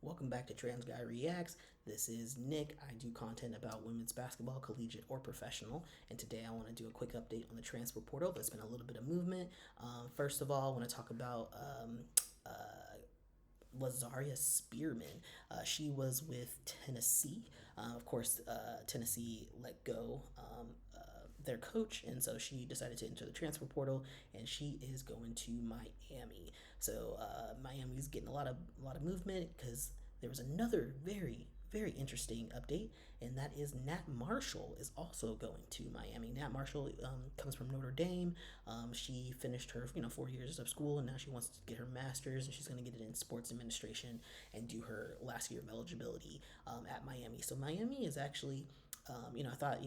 Welcome back to Trans Guy Reacts. This is Nick. I do content about women's basketball, collegiate or professional, and today I want to do a quick update on the transfer portal. There's been a little bit of movement. First of all, I want to talk about Lazaria Spearman. She was with Tennessee. Of course, Tennessee let go their coach, and so she decided to enter the transfer portal, and she is going to Miami. So Miami's getting a lot of movement because there was another very interesting update, and that is Nat Marshall is also going to Miami. Nat Marshall comes from Notre Dame. She finished her 4 years of school, and now she wants to get her master's, and she's going to get it in sports administration and do her last year of eligibility at Miami. So Miami is actually I thought,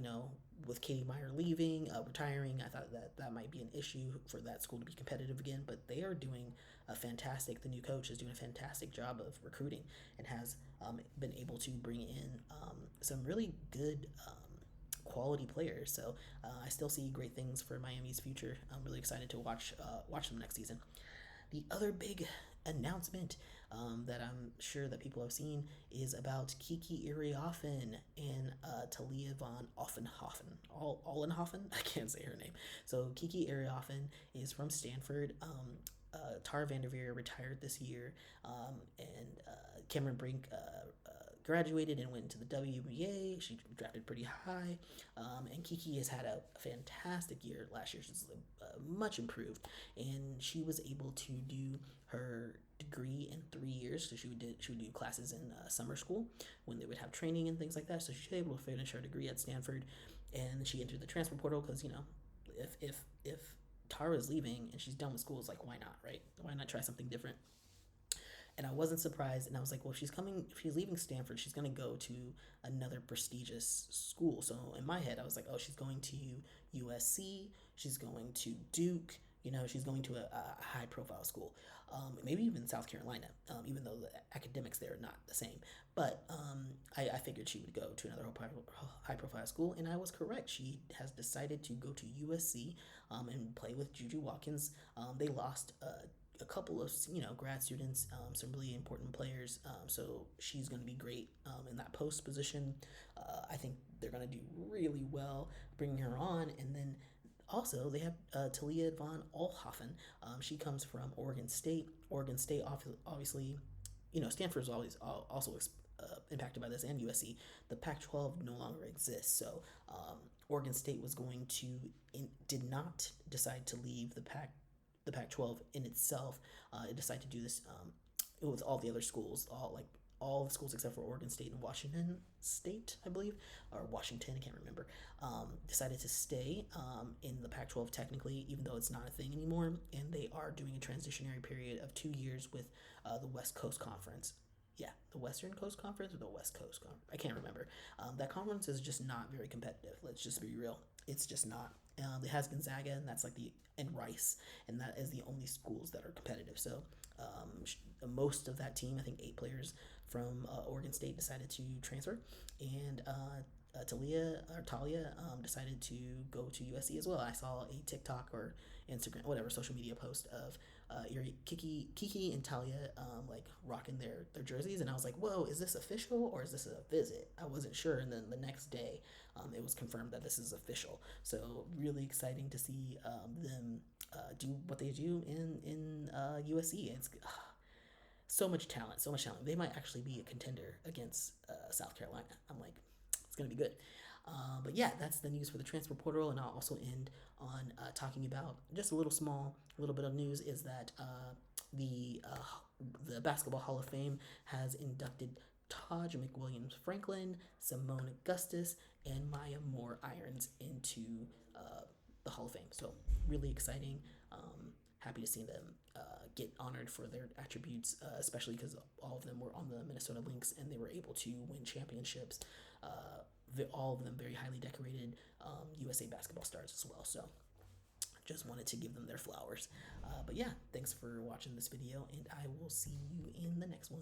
with Katie Meyer leaving, retiring, I thought that might be an issue for that school to be competitive again. But they are doing the new coach is doing a fantastic job of recruiting and has been able to bring in some really good quality players. So I still see great things for Miami's future. I'm really excited to watch them next season. The other big announcement that I'm sure that people have seen is about Kiki Iriafen and Talia von Offenhofen. Oelhoffen? I can't say her name. So Kiki Iriafen is from Stanford. Tara Vanderveer retired this year, and Cameron Brink graduated and went to the WNBA. She drafted pretty high, and Kiki has had a fantastic year last year. She's much improved, and she was able to do her degree in 3 years. So she would do classes in summer school when they would have training and things like that. So she was able to finish her degree at Stanford, and she entered the transfer portal because if Tara's leaving and she's done with school, it's like, why not, right? Why not try something different? And I wasn't surprised, and I was like, well, if she's leaving Stanford, she's going to go to another prestigious school. So in my head, I was like, oh, she's going to USC, she's going to Duke, she's going to a high profile school, maybe even South Carolina, even though the academics there are not the same. But I figured she would go to another high profile school, and I was correct. She has decided to go to USC and play with Juju Watkins. They lost a couple of grad students, some really important players. So she's going to be great in that post position. I think they're going to do really well bringing her on, and then also, they have Talia von Oelhoffen. She comes from Oregon State. Oregon State, obviously, Stanford is always also impacted by this, and USC. The Pac-12 no longer exists, so Oregon State did not decide to leave the Pac-12 in itself. It decided to do this with all the other schools, all the schools except for Oregon State and Washington State, I believe, or Washington, I can't remember, decided to stay in the Pac-12 technically, even though it's not a thing anymore, and they are doing a transitionary period of 2 years with the West Coast Conference. Yeah, the Western Coast Conference or the West Coast Conference. I can't remember. That conference is just not very competitive. Let's just be real. It's just not. It has Gonzaga, and that's and Rice, and that is the only schools that are competitive. So most of that team, I think 8 players from Oregon State, decided to transfer, and Talia decided to go to USC as well. I saw a TikTok or Instagram, whatever, social media post of Kiki and Talia rocking their jerseys, and I was like, whoa, is this official or is this a visit? I wasn't sure, and then the next day it was confirmed that this is official. So really exciting to see them do what they do in USC. It's so much talent, so much talent. They might actually be a contender against South Carolina. I'm like, it's going to be good. But yeah, that's the news for the transfer portal, and I'll also end on talking about just a little bit of news is that the Basketball Hall of Fame has inducted Taj McWilliams Franklin, Simone Augustus, and Maya Moore Irons into the Hall of Fame. So really exciting. Happy to see them get honored for their attributes, especially because all of them were on the Minnesota Lynx and they were able to win championships. All of them very highly decorated USA basketball stars as well. So just wanted to give them their flowers. But yeah, thanks for watching this video, and I will see you in the next one.